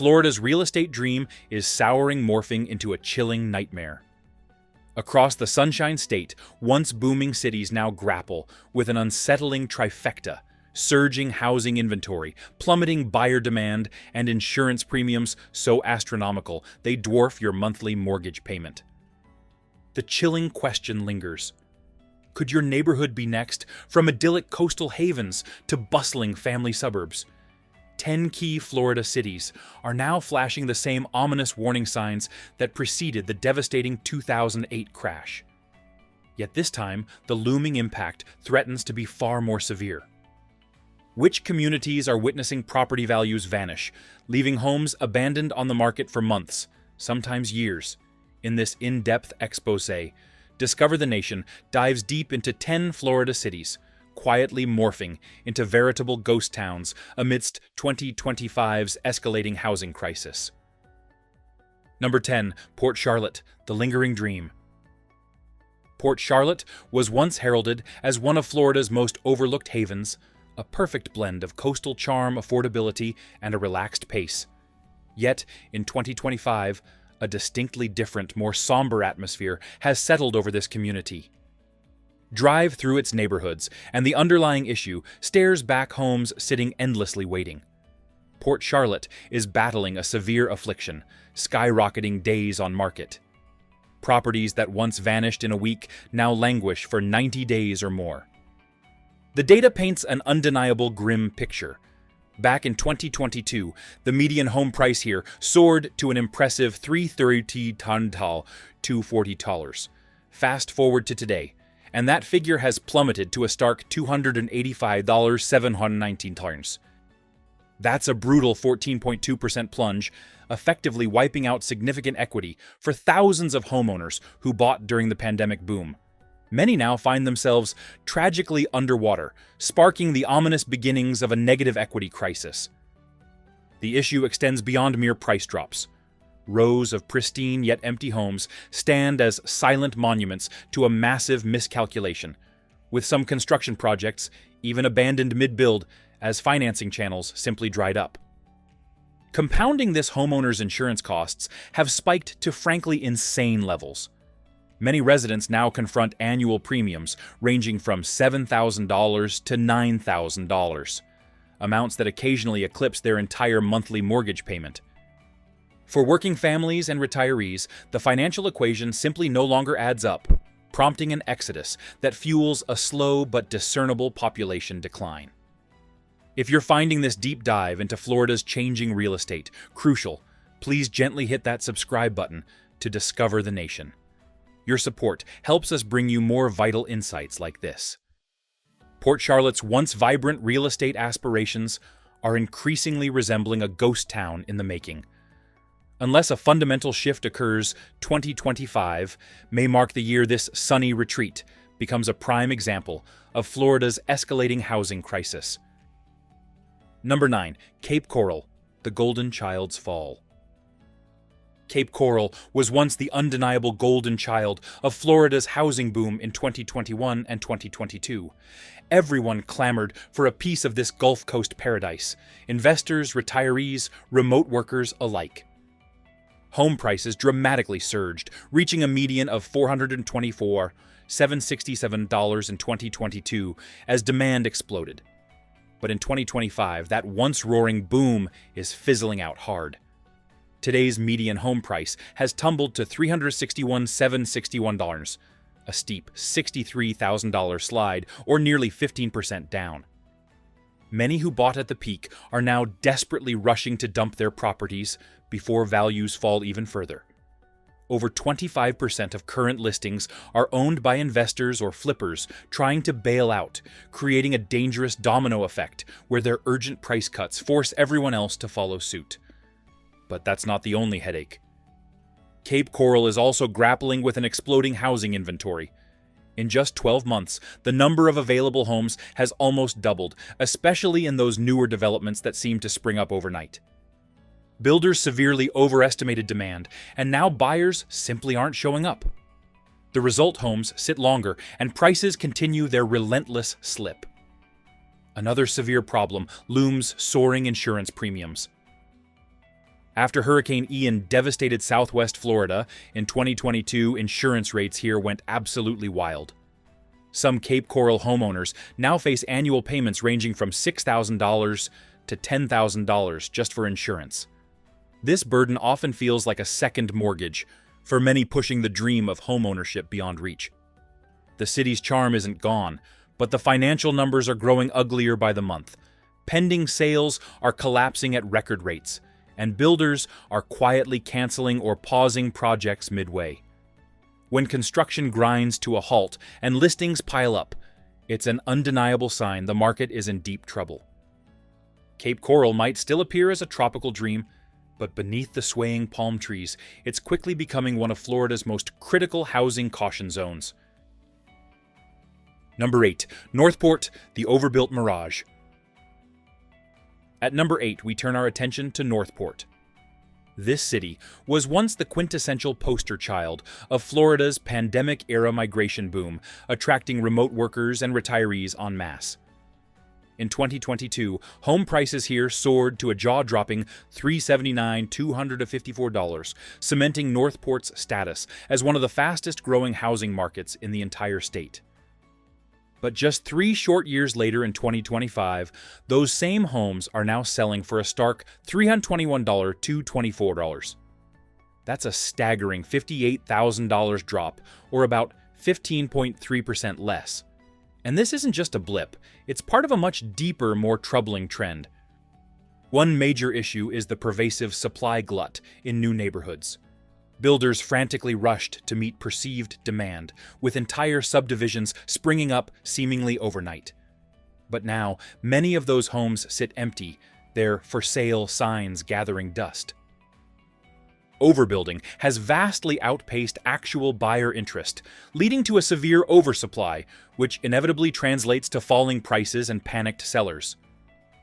Florida's real estate dream is morphing into a chilling nightmare. Across the Sunshine State, once booming cities now grapple with an unsettling trifecta: surging housing inventory, plummeting buyer demand, and insurance premiums so astronomical they dwarf your monthly mortgage payment. The chilling question lingers. Could your neighborhood be next, from idyllic coastal havens to bustling family suburbs? 10 key Florida cities are now flashing the same ominous warning signs that preceded the devastating 2008 crash. Yet this time, the looming impact threatens to be far more severe. Which communities are witnessing property values vanish, leaving homes abandoned on the market for months, sometimes years? In this in-depth exposé, Discover the Nation dives deep into 10 Florida cities, quietly morphing into veritable ghost towns amidst 2025's escalating housing crisis. Number 10. Port Charlotte, the lingering dream. Port Charlotte was once heralded as one of Florida's most overlooked havens, a perfect blend of coastal charm, affordability, and a relaxed pace. Yet, in 2025, a distinctly different, more somber atmosphere has settled over this community. Drive through its neighborhoods, and the underlying issue stares back homes sitting endlessly waiting. Port Charlotte is battling a severe affliction, skyrocketing days on market. Properties that once vanished in a week now languish for 90 days or more. The data paints an undeniable grim picture. Back in 2022, the median home price here soared to an impressive $330,240. Fast forward to today, and that figure has plummeted to a stark $285,719. That's a brutal 14.2% plunge, effectively wiping out significant equity for thousands of homeowners who bought during the pandemic boom. Many now find themselves tragically underwater, sparking the ominous beginnings of a negative equity crisis. The issue extends beyond mere price drops. Rows of pristine yet empty homes stand as silent monuments to a massive miscalculation, with some construction projects even abandoned mid-build as financing channels simply dried up. Compounding this, homeowners' insurance costs have spiked to frankly insane levels. Many residents now confront annual premiums ranging from $7,000 to $9,000, amounts that occasionally eclipse their entire monthly mortgage payment. For working families and retirees, the financial equation simply no longer adds up, prompting an exodus that fuels a slow but discernible population decline. If you're finding this deep dive into Florida's changing real estate crucial, please gently hit that subscribe button to Discover the Nation. Your support helps us bring you more vital insights like this. Port Charlotte's once vibrant real estate aspirations are increasingly resembling a ghost town in the making. Unless a fundamental shift occurs, 2025 may mark the year this sunny retreat becomes a prime example of Florida's escalating housing crisis. Number 9. Cape Coral, the Golden Child's Fall. Cape Coral was once the undeniable golden child of Florida's housing boom in 2021 and 2022. Everyone clamored for a piece of this Gulf Coast paradise, investors, retirees, remote workers alike. Home prices dramatically surged, reaching a median of $424,767 in 2022 as demand exploded. But in 2025, that once roaring boom is fizzling out hard. Today's median home price has tumbled to $361,761, a steep $63,000 slide, or nearly 15% down. Many who bought at the peak are now desperately rushing to dump their properties before values fall even further. Over 25% of current listings are owned by investors or flippers trying to bail out, creating a dangerous domino effect where their urgent price cuts force everyone else to follow suit. But that's not the only headache. Cape Coral is also grappling with an exploding housing inventory. In just 12 months, the number of available homes has almost doubled, especially in those newer developments that seem to spring up overnight. Builders severely overestimated demand, and now buyers simply aren't showing up. The result, homes sit longer, and prices continue their relentless slip. Another severe problem looms: soaring insurance premiums. After Hurricane Ian devastated Southwest Florida in 2022, insurance rates here went absolutely wild. Some Cape Coral homeowners now face annual payments ranging from $6,000 to $10,000 just for insurance. This burden often feels like a second mortgage, for many pushing the dream of homeownership beyond reach. The city's charm isn't gone, but the financial numbers are growing uglier by the month. Pending sales are collapsing at record rates, and builders are quietly canceling or pausing projects midway. When construction grinds to a halt and listings pile up, it's an undeniable sign the market is in deep trouble. Cape Coral might still appear as a tropical dream, but beneath the swaying palm trees, it's quickly becoming one of Florida's most critical housing caution zones. Number 8. Northport, the overbuilt mirage. At number 8, we turn our attention to Northport. This city was once the quintessential poster child of Florida's pandemic-era migration boom, attracting remote workers and retirees en masse. In 2022, home prices here soared to a jaw-dropping $379,254, cementing Northport's status as one of the fastest-growing housing markets in the entire state. But just 3 short years later in 2025, those same homes are now selling for a stark $321 to $24. That's a staggering $58,000 drop, or about 15.3% less. And this isn't just a blip, it's part of a much deeper, more troubling trend. One major issue is the pervasive supply glut in new neighborhoods. Builders frantically rushed to meet perceived demand, with entire subdivisions springing up seemingly overnight. But now, many of those homes sit empty, their for sale signs gathering dust. Overbuilding has vastly outpaced actual buyer interest, leading to a severe oversupply, which inevitably translates to falling prices and panicked sellers.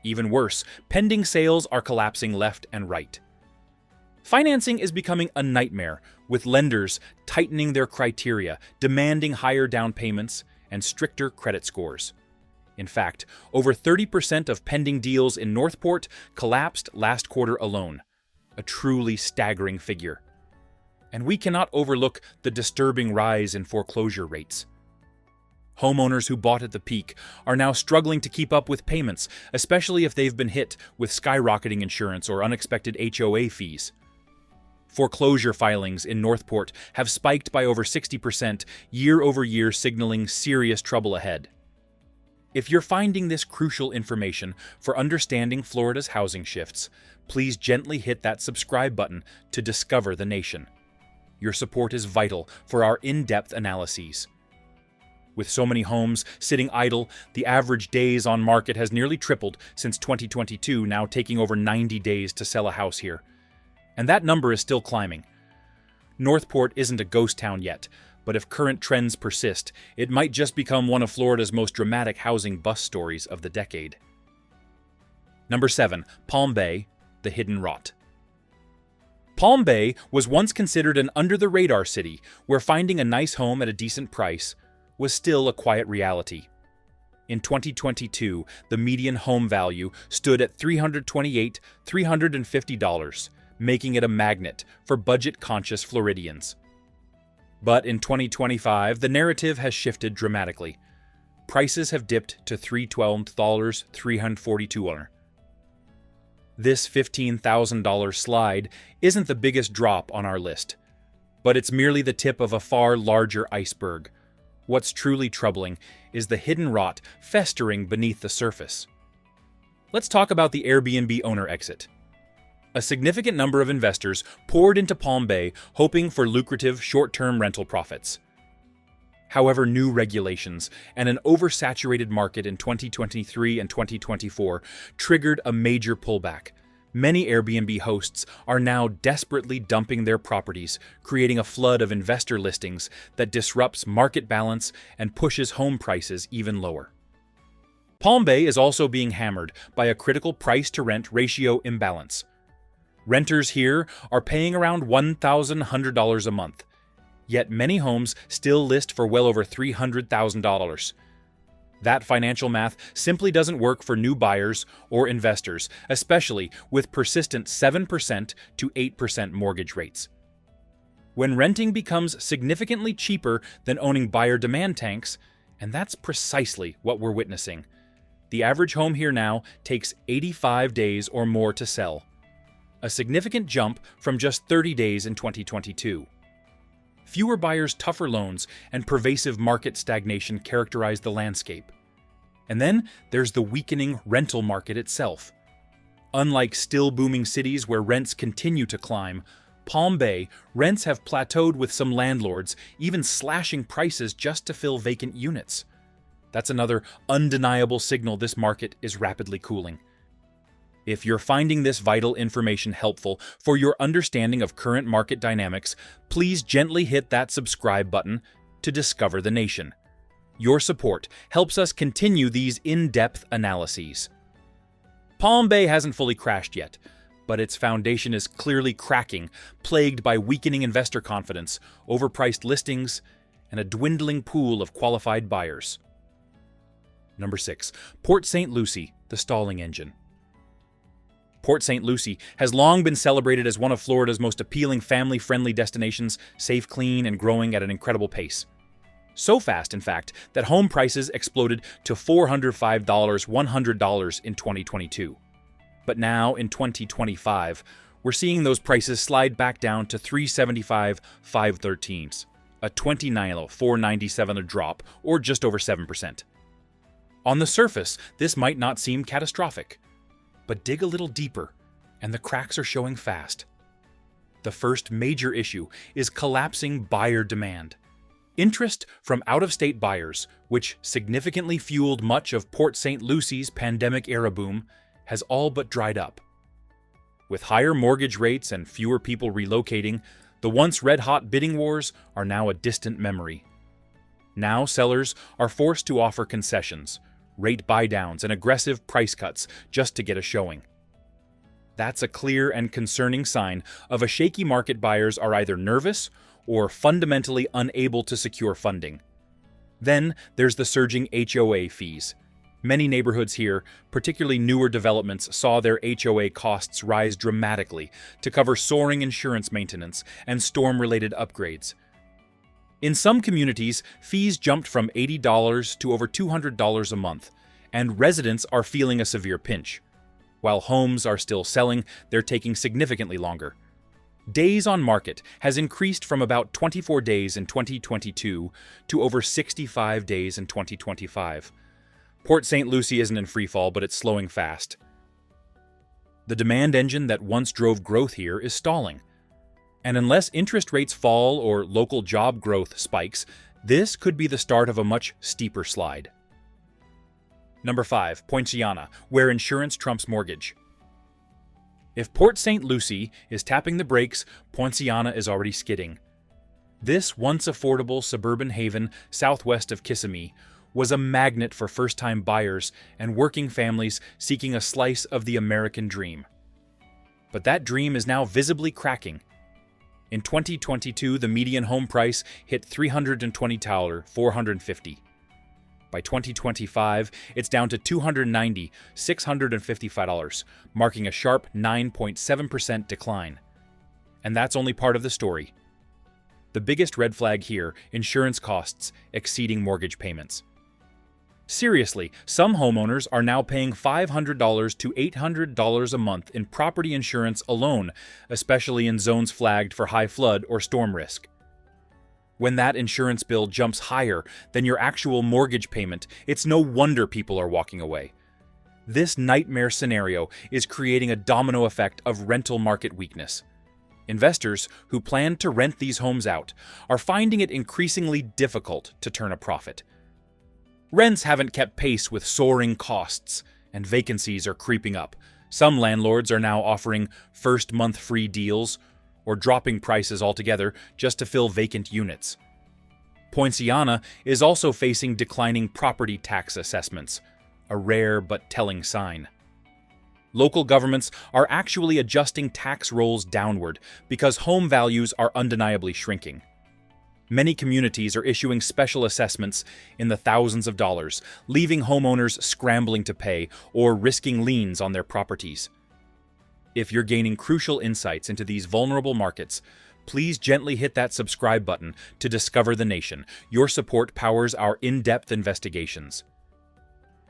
Even worse, pending sales are collapsing left and right. Financing is becoming a nightmare, with lenders tightening their criteria, demanding higher down payments and stricter credit scores. In fact, over 30% of pending deals in Northport collapsed last quarter alone, a truly staggering figure. And we cannot overlook the disturbing rise in foreclosure rates. Homeowners who bought at the peak are now struggling to keep up with payments, especially if they've been hit with skyrocketing insurance or unexpected HOA fees. Foreclosure filings in Northport have spiked by over 60% year over year, signaling serious trouble ahead. If you're finding this crucial information for understanding Florida's housing shifts, please gently hit that subscribe button to discover the nation. Your support is vital for our in-depth analyses. With so many homes sitting idle, the average days on market has nearly tripled since 2022, now taking over 90 days to sell a house here. And that number is still climbing. Northport isn't a ghost town yet, but if current trends persist, it might just become one of Florida's most dramatic housing bust stories of the decade. Number 7. Palm Bay, the hidden rot. Palm Bay was once considered an under-the-radar city where finding a nice home at a decent price was still a quiet reality. In 2022, the median home value stood at $350, making it a magnet for budget-conscious Floridians. But in 2025, the narrative has shifted dramatically. Prices have dipped to $312,342. This $15,000 slide isn't the biggest drop on our list, but it's merely the tip of a far larger iceberg. What's truly troubling is the hidden rot festering beneath the surface. Let's talk about the Airbnb owner exit. A significant number of investors poured into Palm Bay hoping for lucrative short-term rental profits. However, new regulations and an oversaturated market in 2023 and 2024 triggered a major pullback. Many Airbnb hosts are now desperately dumping their properties, creating a flood of investor listings that disrupts market balance and pushes home prices even lower. Palm Bay is also being hammered by a critical price-to-rent ratio imbalance. Renters here are paying around $1,100 a month, yet many homes still list for well over $300,000. That financial math simply doesn't work for new buyers or investors, especially with persistent 7% to 8% mortgage rates. When renting becomes significantly cheaper than owning buyer demand tanks, and that's precisely what we're witnessing. The average home here now takes 85 days or more to sell, a significant jump from just 30 days in 2022. Fewer buyers, tougher loans, and pervasive market stagnation characterize the landscape. And then there's the weakening rental market itself. Unlike still booming cities where rents continue to climb, Palm Bay rents have plateaued, with some landlords even slashing prices just to fill vacant units. That's another undeniable signal this market is rapidly cooling. If you're finding this vital information helpful for your understanding of current market dynamics, please gently hit that subscribe button to discover the nation. Your support helps us continue these in-depth analyses. Palm Bay hasn't fully crashed yet, but its foundation is clearly cracking, plagued by weakening investor confidence, overpriced listings, and a dwindling pool of qualified buyers. Number 6. Port St. Lucie, the stalling engine. Port St. Lucie has long been celebrated as one of Florida's most appealing family-friendly destinations, safe, clean, and growing at an incredible pace. So fast, in fact, that home prices exploded to $405, $100 in 2022. But now, in 2025, we're seeing those prices slide back down to $375, $513s, a $29, $497 drop, or just over 7%. On the surface, this might not seem catastrophic. But dig a little deeper, and the cracks are showing fast. The first major issue is collapsing buyer demand. Interest from out-of-state buyers, which significantly fueled much of Port St. Lucie's pandemic-era boom, has all but dried up. With higher mortgage rates and fewer people relocating, the once red-hot bidding wars are now a distant memory. Now sellers are forced to offer concessions, rate buy-downs, and aggressive price cuts just to get a showing. That's a clear and concerning sign of a shaky market. Buyers are either nervous or fundamentally unable to secure funding. Then there's the surging HOA fees. Many neighborhoods here, particularly newer developments, saw their HOA costs rise dramatically to cover soaring insurance maintenance and storm-related upgrades. In some communities, fees jumped from $80 to over $200 a month, and residents are feeling a severe pinch. While homes are still selling, they're taking significantly longer. Days on market has increased from about 24 days in 2022 to over 65 days in 2025. Port St. Lucie isn't in freefall, but it's slowing fast. The demand engine that once drove growth here is stalling. And unless interest rates fall or local job growth spikes, this could be the start of a much steeper slide. Number 5. Poinciana, where insurance trumps mortgage. If Port St. Lucie is tapping the brakes, Poinciana is already skidding. This once affordable suburban haven southwest of Kissimmee was a magnet for first-time buyers and working families seeking a slice of the American dream. But that dream is now visibly cracking. In 2022, the median home price hit $320, $450. By 2025, it's down to $290, $655, marking a sharp 9.7% decline. And that's only part of the story. The biggest red flag here: insurance costs exceeding mortgage payments. Seriously, some homeowners are now paying $500 to $800 a month in property insurance alone, especially in zones flagged for high flood or storm risk. When that insurance bill jumps higher than your actual mortgage payment, it's no wonder people are walking away. This nightmare scenario is creating a domino effect of rental market weakness. Investors who plan to rent these homes out are finding it increasingly difficult to turn a profit. Rents haven't kept pace with soaring costs, and vacancies are creeping up. Some landlords are now offering first-month free deals or dropping prices altogether just to fill vacant units. Poinciana is also facing declining property tax assessments, a rare but telling sign. Local governments are actually adjusting tax rolls downward because home values are undeniably shrinking. Many communities are issuing special assessments in the thousands of dollars, leaving homeowners scrambling to pay or risking liens on their properties. If you're gaining crucial insights into these vulnerable markets, please gently hit that subscribe button to discover the nation. Your support powers our in-depth investigations.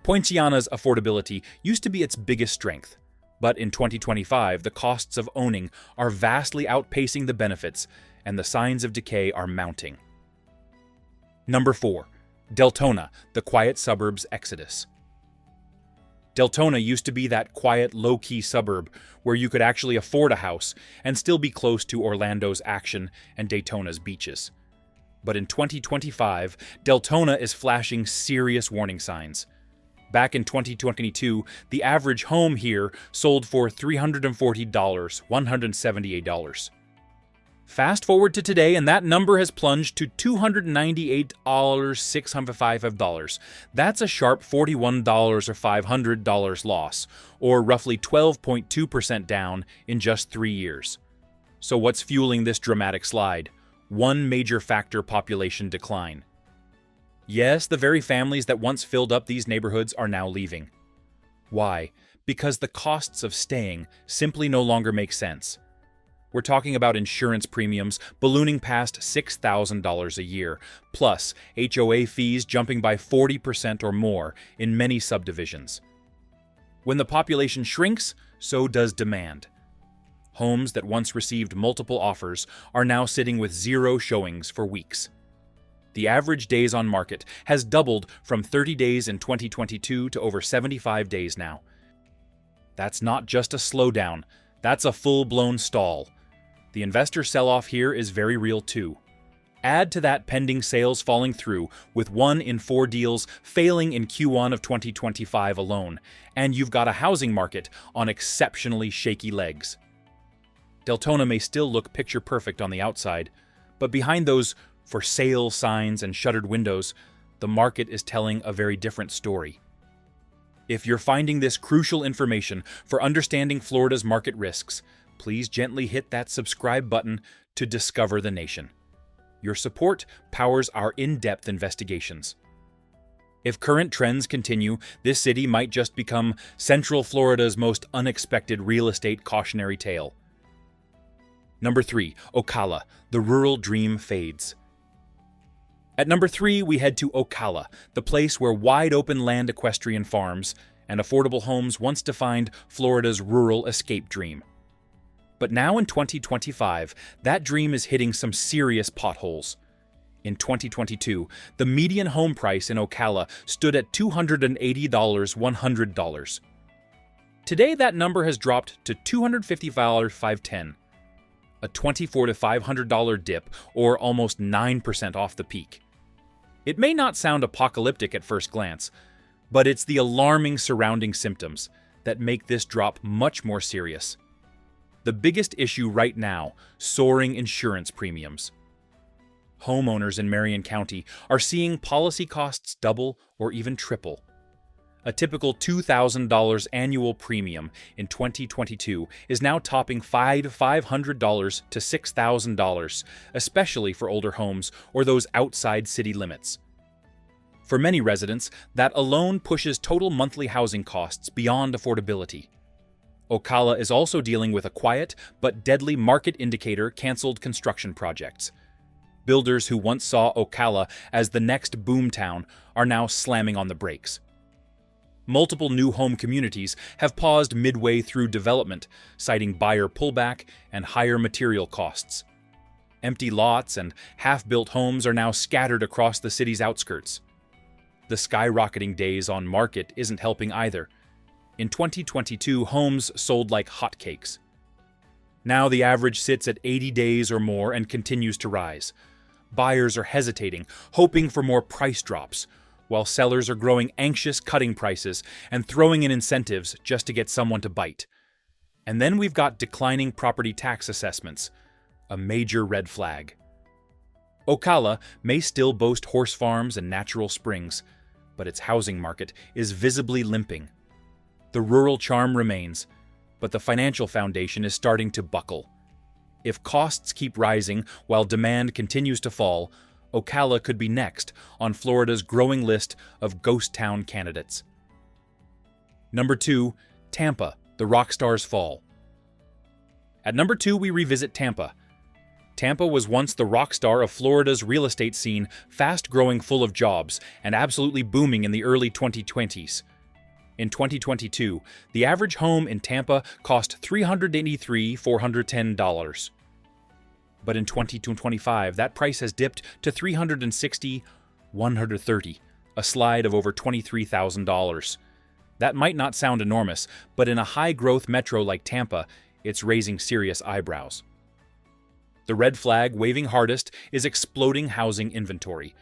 Poinciana's affordability used to be its biggest strength, but in 2025, the costs of owning are vastly outpacing the benefits, and the signs of decay are mounting. Number 4. Deltona, the quiet suburbs exodus. Deltona used to be that quiet, low-key suburb where you could actually afford a house and still be close to Orlando's action and Daytona's beaches. But in 2025, Deltona is flashing serious warning signs. Back in 2022, the average home here sold for $340, $178. Fast forward to today, and that number has plunged to $298,605. That's a sharp $41 or $500 loss, or roughly 12.2% down in just 3 years. So what's fueling this dramatic slide? One major factor: population decline. Yes, the very families that once filled up these neighborhoods are now leaving. Why? Because the costs of staying simply no longer make sense. We're talking about insurance premiums ballooning past $6,000 a year, plus HOA fees jumping by 40% or more in many subdivisions. When the population shrinks, so does demand. Homes that once received multiple offers are now sitting with 0 showings for weeks. The average days on market has doubled from 30 days in 2022 to over 75 days now. That's not just a slowdown, that's a full-blown stall. The investor sell-off here is very real too. Add to that pending sales falling through, with 1 in 4 deals failing in Q1 of 2025 alone, and you've got a housing market on exceptionally shaky legs. Deltona may still look picture-perfect on the outside, but behind those for sale signs and shuttered windows, the market is telling a very different story. If you're finding this crucial information for understanding Florida's market risks, please gently hit that subscribe button to discover the nation. Your support powers our in-depth investigations. If current trends continue, this city might just become Central Florida's most unexpected real estate cautionary tale. Number 3. Ocala, the rural dream fades. At number 3, we head to Ocala, the place where wide-open land equestrian farms and affordable homes once defined Florida's rural escape dream. But now in 2025, that dream is hitting some serious potholes. In 2022, the median home price in Ocala stood at $280, $100. Today, that number has dropped to $255, $510, a $24 to $500 dip, or almost 9% off the peak. It may not sound apocalyptic at first glance, but it's the alarming surrounding symptoms that make this drop much more serious. The biggest issue right now: soaring insurance premiums. Homeowners in Marion County are seeing policy costs double or even triple. A typical $2,000 annual premium in 2022 is now topping $500 to $6,000, especially for older homes or those outside city limits. For many residents, that alone pushes total monthly housing costs beyond affordability. Ocala is also dealing with a quiet but deadly market indicator: canceled construction projects. Builders who once saw Ocala as the next boomtown are now slamming on the brakes. Multiple new home communities have paused midway through development, citing buyer pullback and higher material costs. Empty lots and half-built homes are now scattered across the city's outskirts. The skyrocketing days on market isn't helping either. In 2022, homes sold like hotcakes. Now the average sits at 80 days or more and continues to rise. Buyers are hesitating, hoping for more price drops, while sellers are growing anxious, cutting prices and throwing in incentives just to get someone to bite. And then we've got declining property tax assessments, a major red flag. Ocala may still boast horse farms and natural springs, but its housing market is visibly limping. The rural charm remains, but the financial foundation is starting to buckle. If costs keep rising while demand continues to fall, Ocala could be next on Florida's growing list of ghost town candidates. Number 2, Tampa, the rock star's fall. At number 2, we revisit Tampa. Tampa was once the rock star of Florida's real estate scene, fast growing, full of jobs, and absolutely booming in the early 2020s. In 2022, the average home in Tampa cost $383,410. But in 2025, that price has dipped to $360,130, a slide of over $23,000. That might not sound enormous, but in a high-growth metro like Tampa, it's raising serious eyebrows. The red flag waving hardest is exploding housing inventory.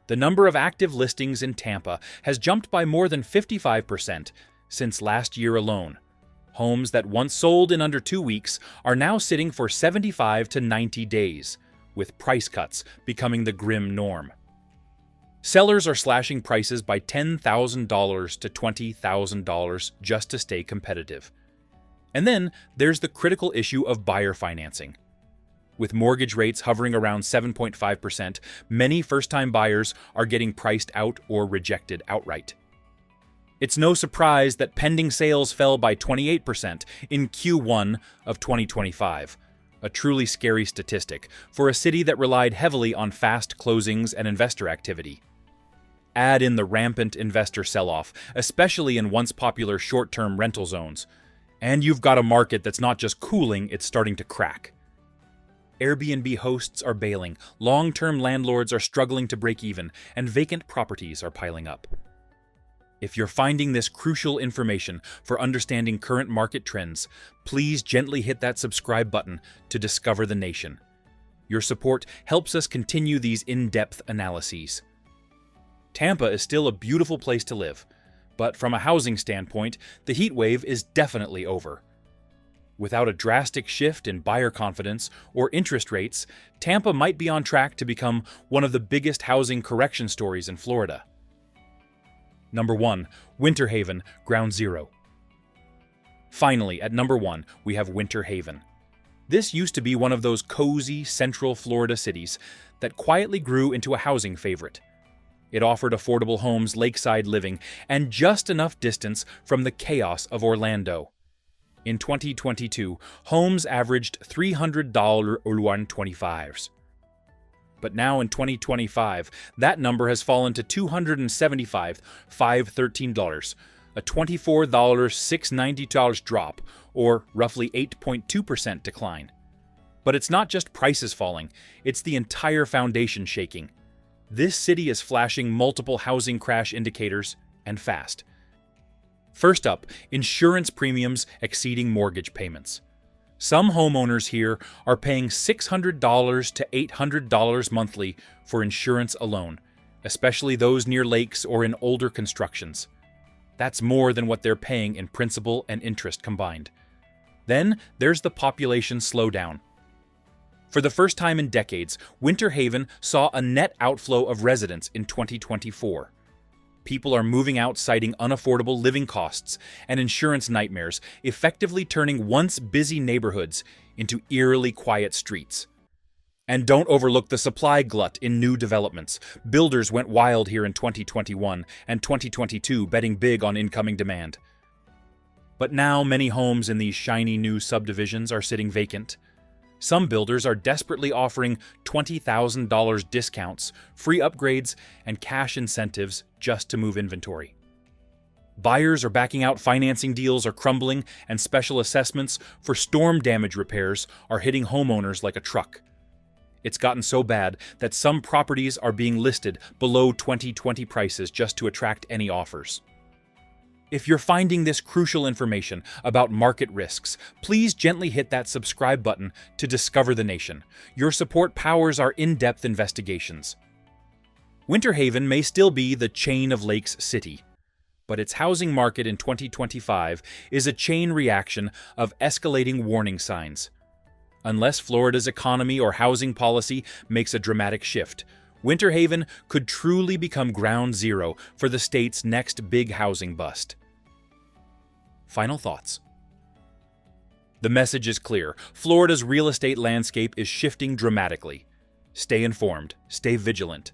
The number of active listings in Tampa has jumped by more than 55% since last year alone. Homes that once sold in under 2 weeks are now sitting for 75 to 90 days, with price cuts becoming the grim norm. Sellers are slashing prices by $10,000 to $20,000 just to stay competitive. And then there's the critical issue of buyer financing. With mortgage rates hovering around 7.5%, many first-time buyers are getting priced out or rejected outright. It's no surprise that pending sales fell by 28% in Q1 of 2025, a truly scary statistic for a city that relied heavily on fast closings and investor activity. Add in the rampant investor sell-off, especially in once popular short-term rental zones, and you've got a market that's not just cooling, it's starting to crack. Airbnb hosts are bailing, long-term landlords are struggling to break even, and vacant properties are piling up. If you're finding this crucial information for understanding current market trends, please gently hit that subscribe button to discover the nation. Your support helps us continue these in-depth analyses. Tampa is still a beautiful place to live, but from a housing standpoint, the heat wave is definitely over. Without a drastic shift in buyer confidence or interest rates, Tampa might be on track to become one of the biggest housing correction stories in Florida. Number 1, Winter Haven, Ground Zero. Finally, at number 1, we have Winter Haven. This used to be one of those cozy central Florida cities that quietly grew into a housing favorite. It offered affordable homes, lakeside living, and just enough distance from the chaos of Orlando. In 2022, homes averaged $300 $125s. But now in 2025, that number has fallen to $275 $513, a $24 $690 drop, or roughly 8.2% decline. But it's not just prices falling, it's the entire foundation shaking. This city is flashing multiple housing crash indicators, and fast. First up, insurance premiums exceeding mortgage payments. Some homeowners here are paying $600 to $800 monthly for insurance alone, especially those near lakes or in older constructions. That's more than what they're paying in principal and interest combined. Then there's the population slowdown. For the first time in decades, Winter Haven saw a net outflow of residents in 2024. People are moving out, citing unaffordable living costs and insurance nightmares, effectively turning once busy neighborhoods into eerily quiet streets. And don't overlook the supply glut in new developments. Builders went wild here in 2021 and 2022, betting big on incoming demand. But now many homes in these shiny new subdivisions are sitting vacant. Some builders are desperately offering $20,000 discounts, free upgrades, and cash incentives just to move inventory. Buyers are backing out, financing deals are crumbling, and special assessments for storm damage repairs are hitting homeowners like a truck. It's gotten so bad that some properties are being listed below 2020 prices just to attract any offers. If you're finding this crucial information about market risks, please gently hit that subscribe button to discover the nation. Your support powers our in-depth investigations. Winter Haven may still be the chain of lakes city, but its housing market in 2025 is a chain reaction of escalating warning signs. Unless Florida's economy or housing policy makes a dramatic shift, Winter Haven could truly become ground zero for the state's next big housing bust. Final thoughts. The message is clear. Florida's real estate landscape is shifting dramatically. Stay informed, stay vigilant,